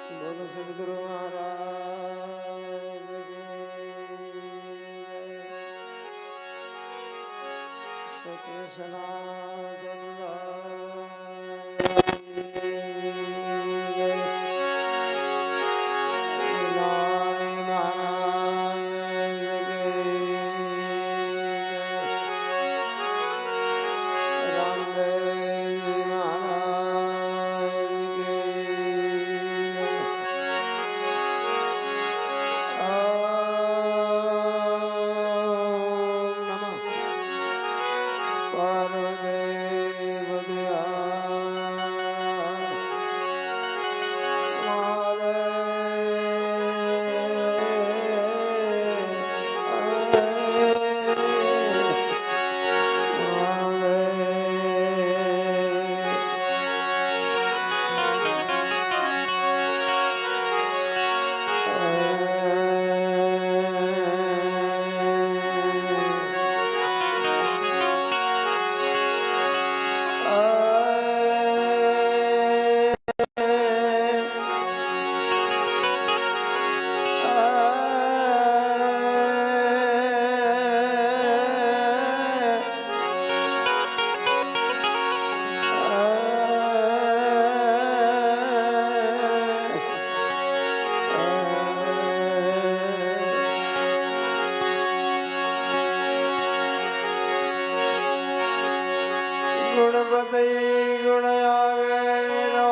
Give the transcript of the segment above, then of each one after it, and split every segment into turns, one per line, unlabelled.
બોલો સદગુરુ મહારાજ સત્ય સનાતન ગુણપતિ ગુણ આગેનો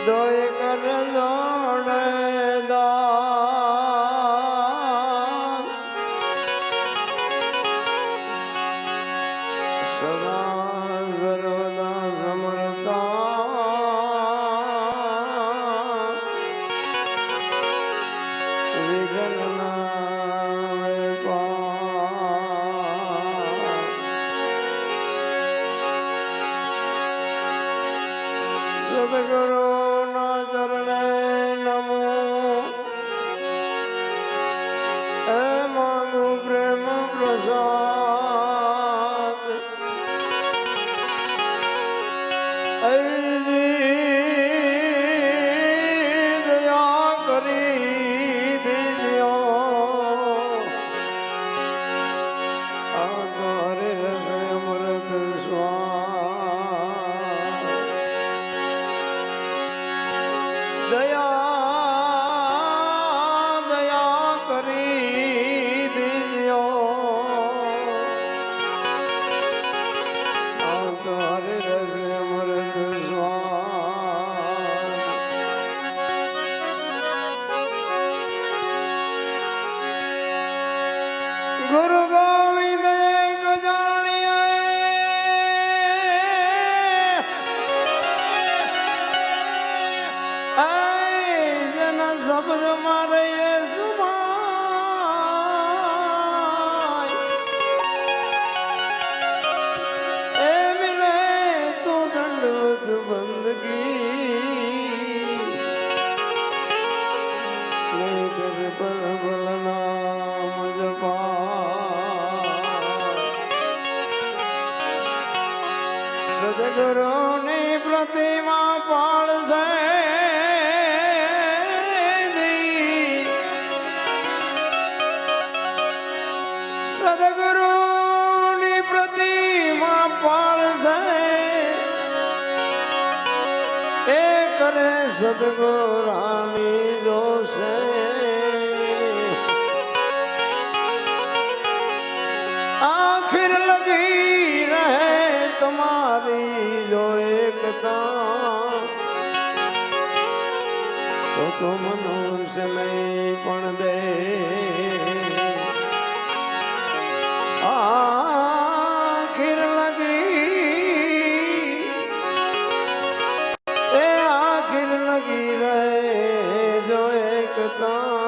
દોય કર જોડે દાન સદા સર્વદા સમર્થા વિઘ્ન સદગુરુ ના ચરણે નમો એ માંગુ પ્રેમ પ્રસાદ દયા કરી દીજો આધારે અમૃત સ્વાદ દયા કરી દીજો આધારે રસે અમૃત સ્વાદ ગુરુ ગોવિંદ ગજાણીએ શબ્દ મારે સુમાય એ મિલે તો દંડવત બંદગી નહીં કરે પલ પલ નામ જપા સદગુરુની પ્રતિમા પાળશે સદગુરુની પ્રતિમા પાળશે એ કરે સદગુરાની જોશે આખિર લગી રહે તમારી જો એકતા તો મનુષ્ય નહીં પણ દે આખિર લગી એ આખિર લગી રહે જો એકતા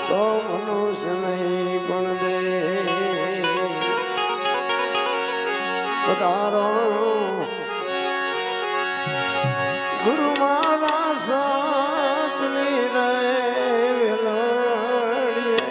તો મનુષ્ય નહીં પણ દે પધારો ગુરુ મારા સાથની રહે વેલડીએ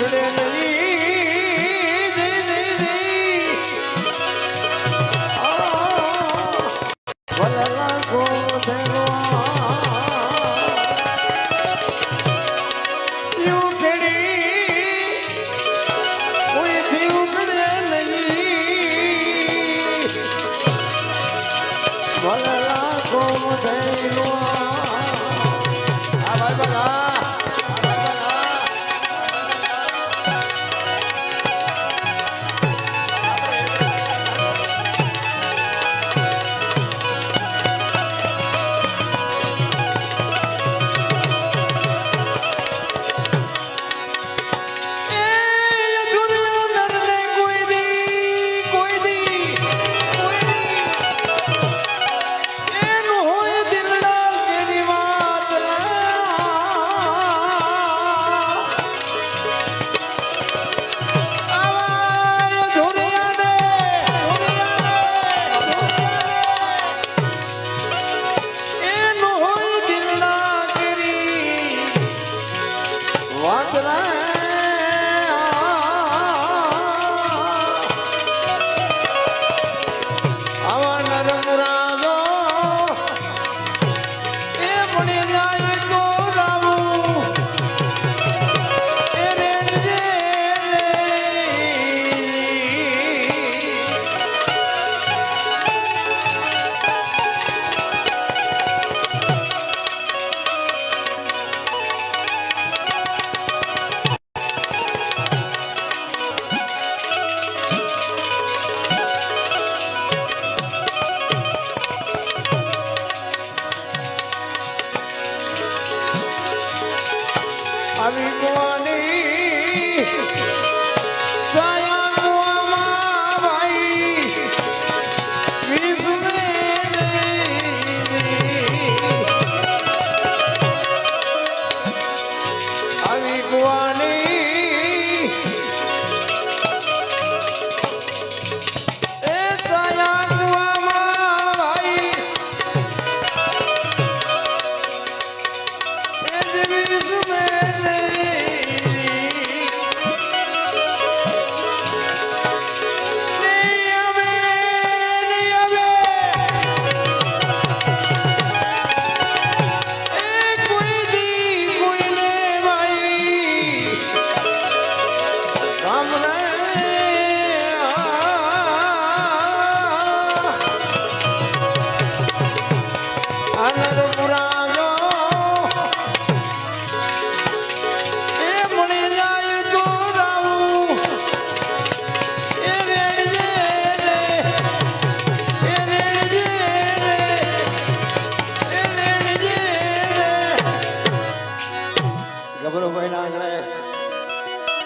ઉખડે નહીં દે દે દે ભલે લાખો થેલો આવી ગવાની છાયા ગુવામાં ભાઈ વિસમે આવી ગવાની એ છાયા ગુવામાં ભાઈ એ જ વિસમે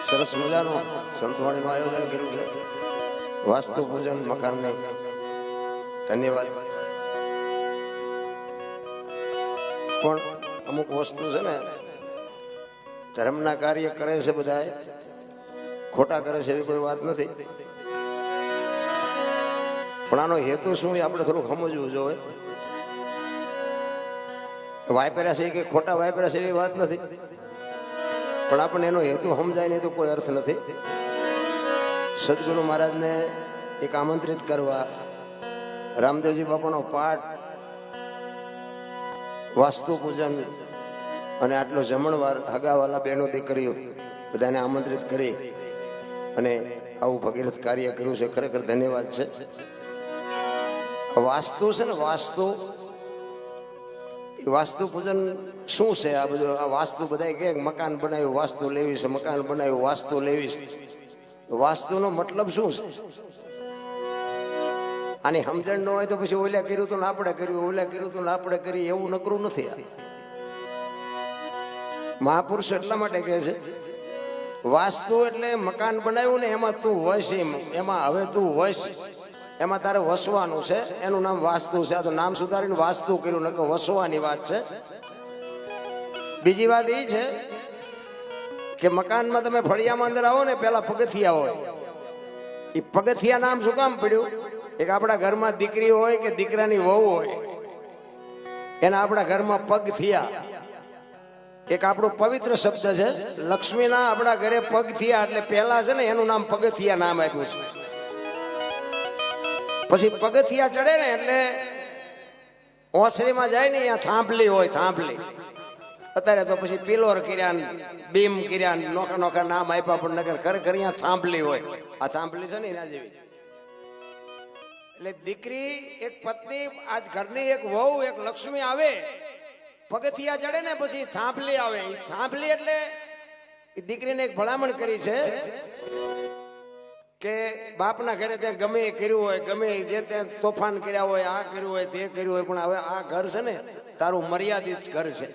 સરસ મજાનું સંતવાણીનું આયોજન કર્યું છે વાસ્તુ પૂજન મકાનને ધન્યવાદ. પણ અમુક વસ્તુ છે ને ધર્મના કાર્ય કરે છે બધા ખોટા કરે છે એવી કોઈ વાત નથી, પણ આનો હેતુ શું એ આપણે થોડુંક સમજવું જોઈએ. વાપર્યા છે કે ખોટા વાપર્યા છે એવી વાત નથી, પણ આપણને એનો હેતુ સમજાય નહીં તો કોઈ અર્થ નથી. સદગુરુ મહારાજને એક આમંત્રિત કરવા રામદેવજી બાપાનો પાઠ, વાસ્તુ પૂજન અને આટલો જમણવાર હગાવાલા બહેનો દીકરીઓ બધાને આમંત્રિત કરી અને આવું ભગીરથ કાર્ય કર્યું છે. ખરેખર ધન્યવાદ છે. વાસ્તુ છે ને વાસ્તુ પૂજન શું છે? આ બધું આ વાસ્તુ બધા કે મકાન બનાવ્યું વાસ્તુ લેવી છે, મકાન બનાવ્યું વાસ્તુ લેવી છે. વાસ્તુનો મતલબ શું છે? આની સમજણ ન હોય તો પછી ઓલા કર્યું તો આપણે કર્યું, ઓલા કર્યું તો આપણે કરી, એવું નકરું નથી. આ મહાપુરુષ એટલા માટે કહે છે વાસ્તુ એટલે મકાન બનાવ્યું ને એમાં તું વસ, એમાં હવે તું વસ, એમાં તારે વસવાનું છે, એનું નામ વાસ્તુ છે. આ તો નામ સુધારીને વાસ્તુ કર્યું, નકર વસવાની વાત છે. બીજી વાત એ છે કે મકાનમાં તમે ફળિયામાં અંદર આવો ને પેલા પગથિયા હોય. એ પગથિયા નામ શું કામ પડ્યું? એક આપણા ઘરમાં દીકરી હોય કે દીકરાની વહુ હોય, એના આપણા ઘરમાં પગ થયા એક આપણો પવિત્ર શબ્દ છે. લક્ષ્મીના આપણા ઘરે પગ થયા એટલે પહેલા છે ને એનું નામ પગથિયા નામ આપ્યું છે. પછી પગથિયા ચડે ને એટલે ઓસરીમાં જાય ને અહીંયા થાંભલી હોય, થાંભલી. અત્યારે તો પછી પિલોર કર્યા, બીમ કર્યા, નોખા નોખા નામ આપ્યા, પણ નગર ખરેખર અહીંયા થાંભલી હોય. આ થાંભલી છે ને એના જેવી. એટલે દીકરી, એક પત્ની, આજ ઘરની એક વહુ, એક લક્ષ્મી આવે, પગથિયા ચડે ને પછી થાંભલી આવે. એ થાંભલી એટલે એ દીકરીને એક ભલામણ કરી છે કે બાપના ઘરે ત્યાં ગમે એ કર્યું હોય, ગમે જે ત્યાં તોફાન કર્યા હોય, આ કર્યું હોય, તે કર્યું હોય, પણ હવે આ ઘર છે ને તારું મર્યાદિત ઘર છે.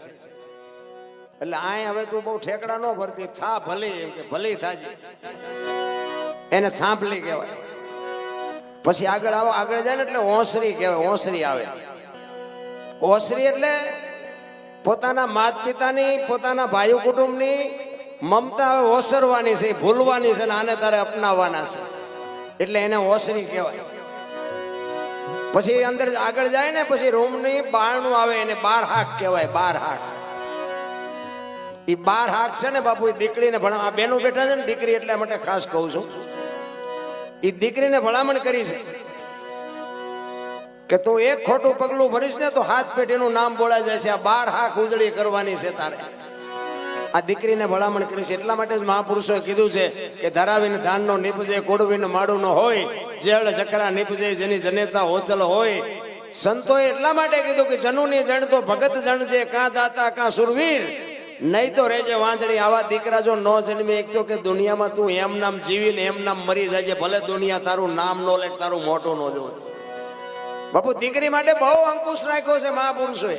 એટલે આય હવે તું બહુ ઠેકડા ન ભરતી, થા ભલી, એમ કે ભલી થાજી. એને થાંભલી કહેવાય. પછી આગળ આવો, આગળ જાય ને એટલે ઓસરી કહેવાય. ઓસરી આવે. ઓસરી એટલે પોતાના માત પિતાની, પોતાના ભાઈ કુટુંબની મમતા ઓસરવાની છે, ભૂલવાની છે, આને તારે અપનાવવાના છે. એટલે એને ઓસરી કહેવાય. પછી અંદર આગળ જાય ને પછી રૂમની બહારનું આવે, એને બાર હાક કહેવાય. બાર હાક. એ બાર હાક છે ને બાપુ, એ દીકરીને ભણા, આ બેનું બેઠા છે ને દીકરી, એટલે માટે ખાસ કહું છું. એ દીકરીને ભલામણ કરી છે કે તું એક ખોટું પગલું ભરીશ ને તો હાથ પેઢીનું નામ બોલાઈ જાય છે. આ બાર હાક ઉજળી કરવાની છે તારે. આ દીકરીને ભલામણ કરી છે. એટલા માટે જ મહાપુરુષોએ કીધું છે કે ધરાવીને ધાનનો નીપજે, કોડવીને માડું ન હોય, જેળ જકરા નીપજે, જેની જનેતા હોચલ હોય. સંતોએ એટલા માટે કીધું કે જનુની જણ તો ભગત જણજે, કાં દાતા કાં સુરવીર, નહીં તો રેજે વાંજળી. આવા દીકરા જો ન જન્મે, એક તો કે દુનિયામાં તું એમ નામ જીવીને એમ નામ મરી જાય, ભલે દુનિયા તારું નામ નો લે, તારું મોટું ન જોવે. બાપુ દીકરી માટે બહુ અંકુશ રાખ્યો છે મહાપુરુષોએ.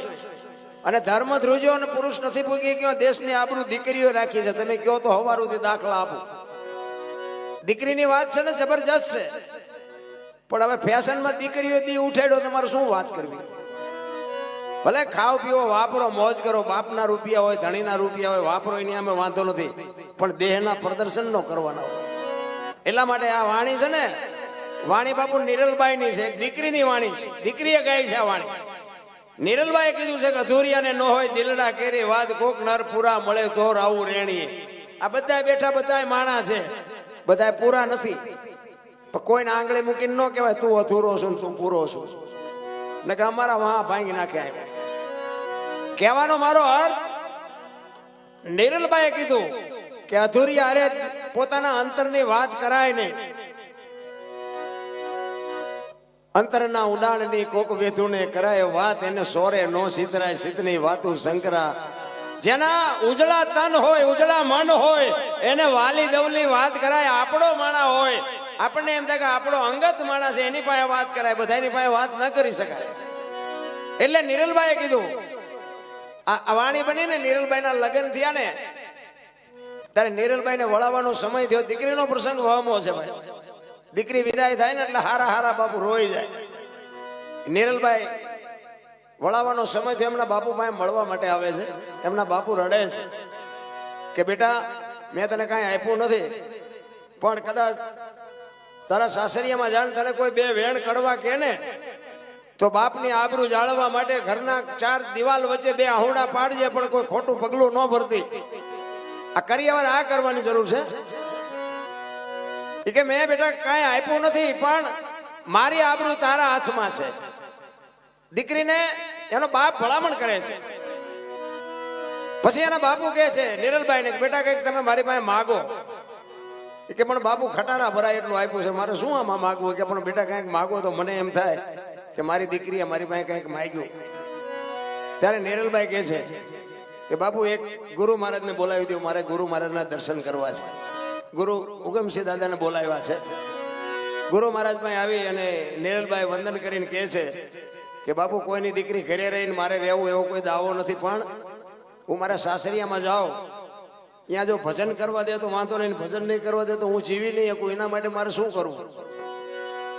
અને ધર્મ ધ્રુજ્યો અને પુરુષ નથી પૂગી ગયો, દેશની આબરૂ દીકરીઓ રાખી છે. તમે કહો તો હવારુથી દાખલા આપો. દીકરીની વાત છે ને જબરજસ્ત છે, પણ હવે ફેશનમાં દીકરીઓ દી ઉઠાડ્યો, તમારે શું વાત કરવી? ભલે ખાવ પીવો, વાપરો, મોજ કરો, બાપના રૂપિયા હોય, ધણીના રૂપિયા હોય, વાપરો, એની અમે વાંધો નથી, પણ દેહના પ્રદર્શન નો કરવાના હોય. એટલા માટે આ વાણી છે ને, વાણી બાપુ નિરલબાઈની છે, દીકરીની વાણી છે. દીકરીએ ગાઈ છે આ વાણી. નિરલબાઈએ કીધું છે કે અધૂરિયાને ન હોય દિલડા કેરી વાત, કોક નર પૂરા મળે તો રાવું રેણીએ. આ બધા બેઠા બધા માણા છે, બધા પૂરા નથી. પણ કોઈને આંગળી મૂકીને ન કહેવાય તું અધૂરો છું, તું પૂરો છું, ને કે અમારા વાહ ભાંગી નાખ્યા. કહેવાનો મારો અર્થ, નિરલબાઈએ કીધું કે અધૂરિયા અરે પોતાના અંતરની વાત કરાય નહીં. અંતરના ઉડાણની કોક વેધુને કરાય વાત, એને સોરે નો સિતરાય, સિતની વાતું શંકરા. જેના ઉજળા તન હોય, ઉજળા મન હોય, એને વાલી દવલી વાત કરાય. આપણો માણા હોય, આપણને એમ થાય કે આપણો અંગત માણસ છે, એની પાસે વાત કરાય, બધાની પાસે વાત ન કરી શકાય. એટલે નિરલબાઈએ કીધું, આ વાણી બની ને નિરલબાઈના લગ્ન થયા ને ત્યારે નિરલબાઈને વળાવવાનો સમય થયો. દીકરીનો પ્રસંગ વહમો છે ભાઈ. દીકરી વિદાય થાય ને એટલે હારા હારા બાપુ રોઈ જાય. નિરલબાઈ વળાવવાનો સમય થયો, એમના બાપુ પાસે મળવા માટે આવે છે. એમના બાપુ રડે છે કે બેટા મેં તને કાંઈ આપ્યું નથી, પણ કદાચ તારા સાસરિયામાં જાણ તને કોઈ બે વેણ કડવા કે ને તો બાપની આબરૂ જાળવવા માટે ઘરના ચાર દિવાલ વચ્ચે બે આહુડા પાડજે, પણ કોઈ ખોટું પગલું ન ભરતી. આ કરિયાવર આ કરવાની જરૂર છે. કે મેં બેટા કાંઈ આપ્યું નથી, પણ મારી આબરૂ તારા હાથમાં છે. દીકરીને એનો બાપ ભલામણ કરે છે. પછી એના બાપુ કહે છે નિરલબાઈને કે બેટા કંઈક તમે મારી પાસે માગો. કે પણ બાપુ ખટારા ભરાય એટલું આપ્યું છે, મારે શું આમાં માગવું? કે પણ બેટા કંઈક માગો તો મને એમ થાય કે મારી દીકરીએ મારી પાસે કંઈક માગ્યું. ત્યારે નિરલબાઈ કહે છે કે બાપુ એક ગુરુ મહારાજને બોલાવી દઉં, મારે ગુરુ મહારાજના દર્શન કરવા છે. ગુરુ ઉગમસિંહ દાદાને બોલાવ્યા છે. ગુરુ મહારાજ પાસે આવી અને નિરલબાઈ વંદન કરીને કહે છે કે બાપુ કોઈની દીકરી ઘરે રહીને મારે રહેવું એવો કોઈ દાવો નથી, પણ હું મારા સાસરિયામાં જાઉં, ત્યાં જો ભજન કરવા દે તો વાંધો નહીં, ભજન નહીં કરવા દે તો હું જીવી નહીં શકું. એના માટે મારે શું કરવું?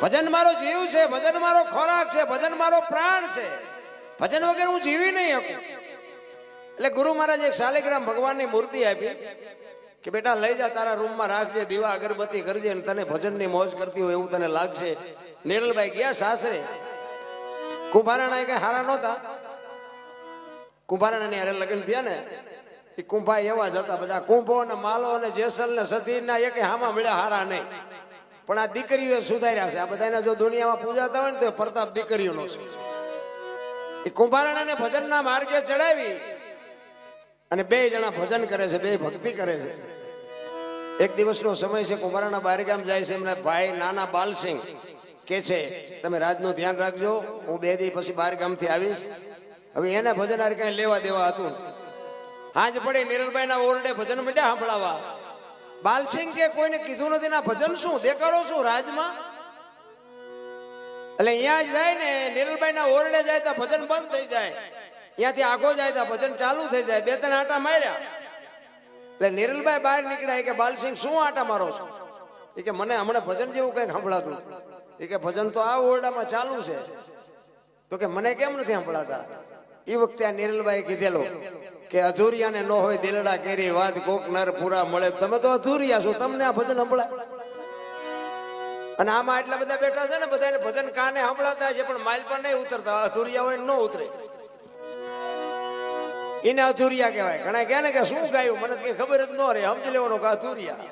ભજન મારો જીવ છે, ભજન મારો ખોરાક છે, ભજન મારો પ્રાણ છે. ભજન વગર હું જીવી નહીં શકું. એટલે ગુરુ મહારાજ એક શાલિગ્રામ ભગવાનની મૂર્તિ આપી કે બેટા લઈ જા, તારા રૂમમાં રાખજે, દીવા અગરબત્તી કરજે, અને તને ભજનની મોજ કરતી હોય એવું તને લાગશે. નિરલબાઈ ગયા સાસરે. કુંભારાણા કઈ હારા નહોતા. કુંભારાણાની હારે લગ્ન થયા ને એ કુંભા એવા જ હતા બધા. કુંભો ને માલો અને જેસલ ને સતીર ના એક હામાં મળ્યા હારા નહીં. પણ આ દીકરીઓ સુધાર્યા છે. આ બધાને જો દુનિયામાં પૂજાતા હોય ને તો પ્રતાપ દીકરીઓનો છે. એ કુંભારાને ભજનના માર્ગે ચડાવી અને બે જણા ભજન કરે છે, બે ભક્તિ કરે છે. એક દિવસનો સમય છે. કુંભારાના બહારગામ જાય છે. એમના ભાઈ નાના બાલસિંહ કે છે તમે રાજનું ધ્યાન રાખજો, હું 2 દી પછી બહારગામથી આવીશ. હવે એને ભજન હારે કઈ લેવા દેવા હતું. હાજ પડી નિરલભાઈ ના ઓરડે ભજન માંડ્યા સાંભળાવા. બાલસિંહ કે કોઈને કીધું નથી ના ભજન શું દેખાડો શું રાજમાં? એટલે અહીંયા જ જાય ને નિરલભાઈ ના ઓરડે જાય તો ભજન બંધ થઈ જાય, ત્યાંથી આગો જાય તો ભજન ચાલુ થઈ જાય. 2-3 આટા માર્યા એટલે નિરલભાઈ બહાર નીકળ્યા કે બાલસિંહ શું આટા મારો છો? એ કે મને હમણાં ભજન જેવું કઈક સંભળાતું. એ કે ભજન તો આ ઓરડામાં ચાલુ છે. તો કે મને કેમ નથી સંભળાતા? એ વખતે આ નિરલભાઈ કીધેલો કે અધૂરિયાને ન હોય દિલડા કેરી વાત, કોક નર પૂરા મળે. તમે તો અધૂરિયા છો, તમને આ ભજન સંભળાય? અને આમાં એટલા બધા બેઠા છે ને, બધાને ભજન કાને સંભળાતા છે પણ માઇલ પર નહીં ઉતરતા. અધૂરિયા હોય ન ઉતરે, એને અધૂરિયા કહેવાય. ઘણા કહે ને કે શું ગાયું, મને કઈ ખબર જ ન રહે, સમજી લેવાનું કે અધૂરિયા.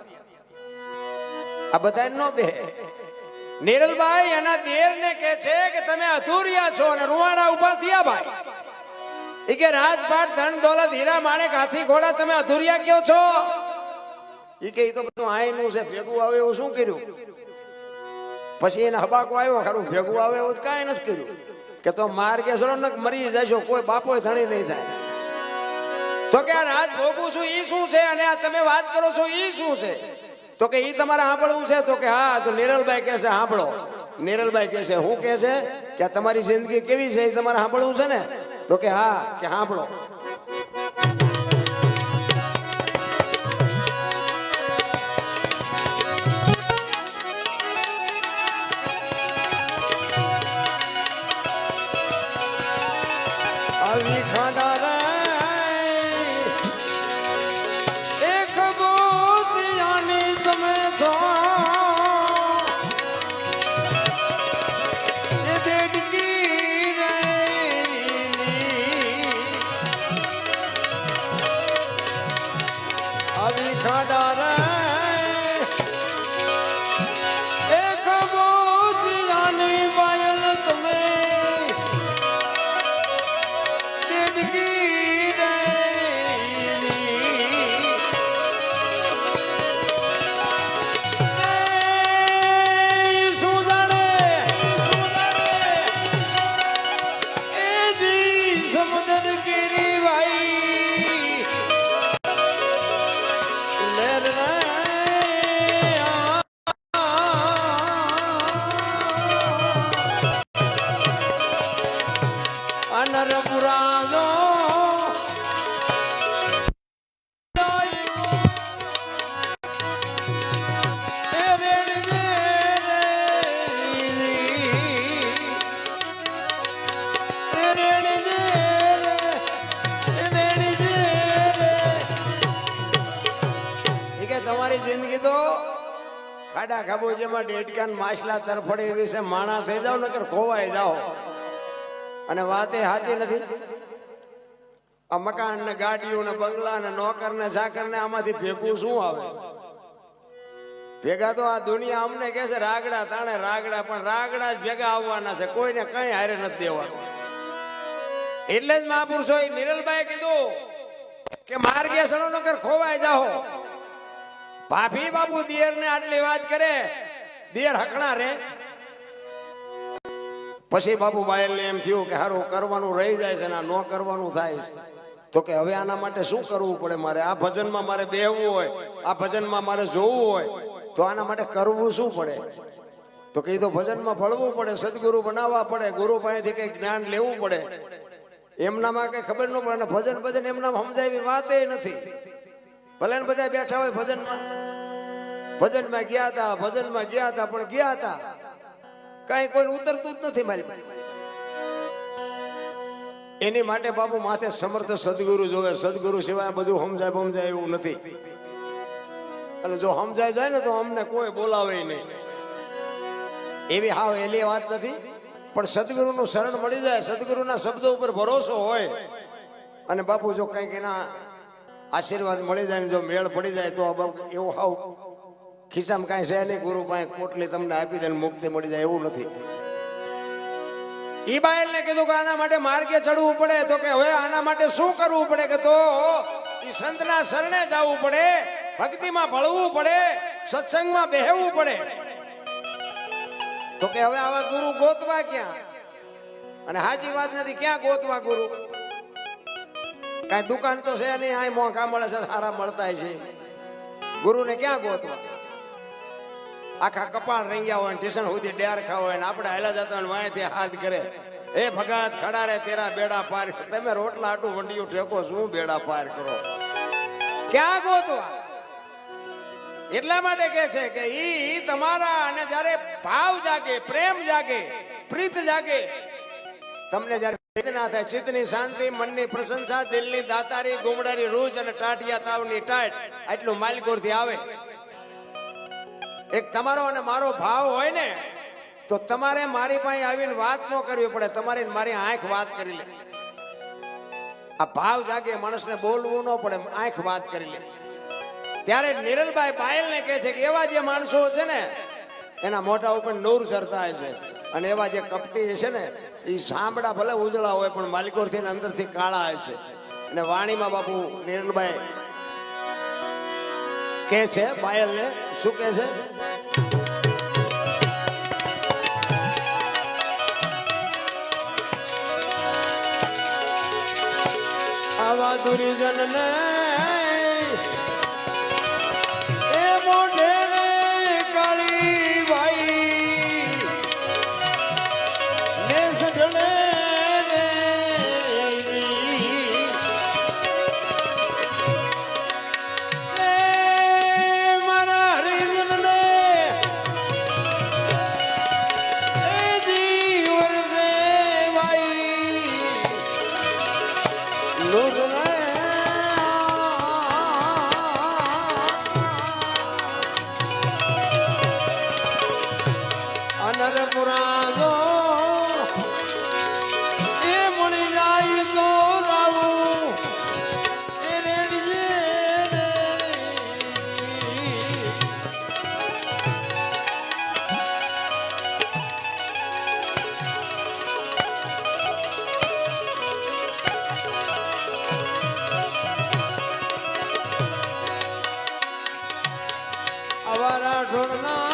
આ બધા ન બે. નિરલભાઈ એના દેર ને કે છે કે તમે અધૂરિયા છો. અને રૂવાડા ઉભા થયા ભાઈ. એ કે રાજપાટ ધન દોલત હીરા માણેક હાથી ઘોડા તમે અધૂરિયા કયો છો? એ કે એ તો બધું આયનું છે, ભેગું આવે એવું શું કર્યું? પછી એને હબાકો આવ્યો ખરું, ભેગું આવે એવું કાંઈ નથી કર્યું. કે તો માર કે છો ને મરી જશો, કોઈ બાપો ધણી નહીં થાય. તો કે આ રાજ ભોગું છું ઈ શું છે, અને આ તમે વાત કરો છો ઈ શું છે? તો કે ઈ તમારે સાંભળવું છે? તો કે હા. તો નિરલભાઈ કહે છે સાંભળો. નિરલભાઈ કહે છે હું કહે છે કે તમારી જિંદગી કેવી છે એ તમારે સાંભળવું છે ને? તો કે હા. કે સાંભળો. આવી ખાડા રે એક બોતિયાની તમે છો, એ દેડકી રે આવી ખાડા રે એક બોતિયાની બાયલ તમે નરપુરાજો તમારી જિંદગી તો ખાડા ખાબોચીમાં ડેડકાન માછલા તરફડે એવી છે. માણા થઈ જાવ નકર ખોવાઈ જાઓ. અને વાત એ સાચી નથી. આ મકાન ને ગાડીઓ ને બંગલા ને નોકર ને ચાકર ને આમાંથી ભેગું શું આવે? ભેગા તો આ દુનિયા અમને કહે છે રાગડા તાણે રાગડા, પણ રાગડા જ ભેગા આવવાના છે, કોઈને કઈ હારે નથી દેવાનું. એટલે જ મહાપુરુષો નિરલભાઈ કીધું કે માર્ગે સણો નકર ખોવાઈ જાઓ. ભાભી બાપુ દિયર ને આટલી વાત કરે, દિયર હકણા રે. પછી બાપુ બાયલ ને એમ થયું કે હારું કરવાનું રહી જાય છે ને આ ન કરવાનું થાય છે. તો કે હવે આના માટે શું કરવું પડે? મારે આ ભજનમાં મારે બેહવું હોય, આ ભજનમાં મારે જોવું હોય, તો આના માટે કરવું શું પડે? તો કે તો ભજનમાં ભળવું પડે, સદગુરુ બનાવવા પડે, ગુરુ પાસેથી કઈ જ્ઞાન લેવું પડે. એમનામાં કઈ ખબર ન પડે. ભજન ભજન એમના સમજાય એવી વાત નથી. ભલે ને બધા બેઠા હોય ભજનમાં ગયા હતા, ભજનમાં ગયા હતા, પણ ગયા હતા કઈ કોઈ ઉતરતું જ નથી મારી પાસે. એની માટે બાપુ માથે સમર્થ સદગુરુ જોવે. સદગુરુ સિવાય બધું સમજાય એવું નથી. અને જો સમજાય જાય ને તો અમને કોઈ બોલાવે નહીં. એવી હાવ એલી વાત નથી. પણ સદગુરુનું શરણ મળી જાય, સદગુરુના શબ્દો ઉપર ભરોસો હોય, અને બાપુ જો કંઈક એના આશીર્વાદ મળી જાય ને જો મેળ પડી જાય તો એવું હાવ ખિસ્સામાં કાંઈ છે નહીં, ગુરુ પાસે પોટલી તમને આપી દે મુક્તિ મળી જાય એવું નથી. ઈ બાયલને કીધું કે આના માટે માર્ગે ચડવું પડે, તો કે હવે આના માટે શું કરવું પડે, કે તો ઈ સંતના શરણે જવું પડે, ભક્તિમાં ભળવું પડે, સત્સંગમાં બેહવું પડે. તો કે હવે આવા ગુરુ ગોતવા ક્યાં? અને સાચી વાત નથી, ક્યાં ગોતવા ગુરુ? કાંઈ દુકાન તો છે નહીં, આ મોંઘા મળે છે, સારા મળતા છે, ગુરુને ક્યાં ગોતવા? આખા કપાળ રંગ્યા હોય, ટેશન સુધી ડેર ખાવ હોય, આપણે હાલા જતા હોય વાંયથી હાથ કરે, એ ભગત ખડા રે તેરા બેડા પાર. તમે રોટલા આટું વંડિયું ઠેકો, શું બેડા પાર કરો? ક્યાં ગોતવા? એટલા માટે કે છે કે ઈ તમારા, અને જ્યારે ભાવ જાગે, પ્રેમ જાગે, પ્રીત જાગે, તમને જ્યારે વેદના થાય, ચિત્તની શાંતિ, મનની પ્રશંસા, દિલની દાતારી, ગુમડાની રૂજ અને ટાટિયા તાવની ટાટ, આટલું માલિકોરથી આવે. એક તમારો અને મારો ભાવ હોય ને, તો તમારે મારી પાસે આવીને વાત ન કરવી પડે, તમારી મારી આંખ વાત કરી લે. આ ભાવ જાગે, માણસને બોલવું ન પડે, આંખ વાત કરી લે. ત્યારે નિરલભાઈ બાયલને કહે છે કે એવા જે માણસો છે ને એના મોઢા ઉપર નૂર ઝરતા છે, અને એવા જે કપટી છે ને એ સાંભળા ભલે ઉજળા હોય પણ માલિકોરથી અંદરથી કાળા હશે. અને વાણીમાં બાપુ નિરલભાઈ કે છે બાયલને, શું કે છે? આવા દુર્જનને એ મોઢે ને કાળી ભાઈ ને સઢળે ને મારા હરિજનને એ જીવર સે ભાઈ લોક પુરાજો એ મળી જાય તો રાવું એ રેડીએ અવારા ઢોળના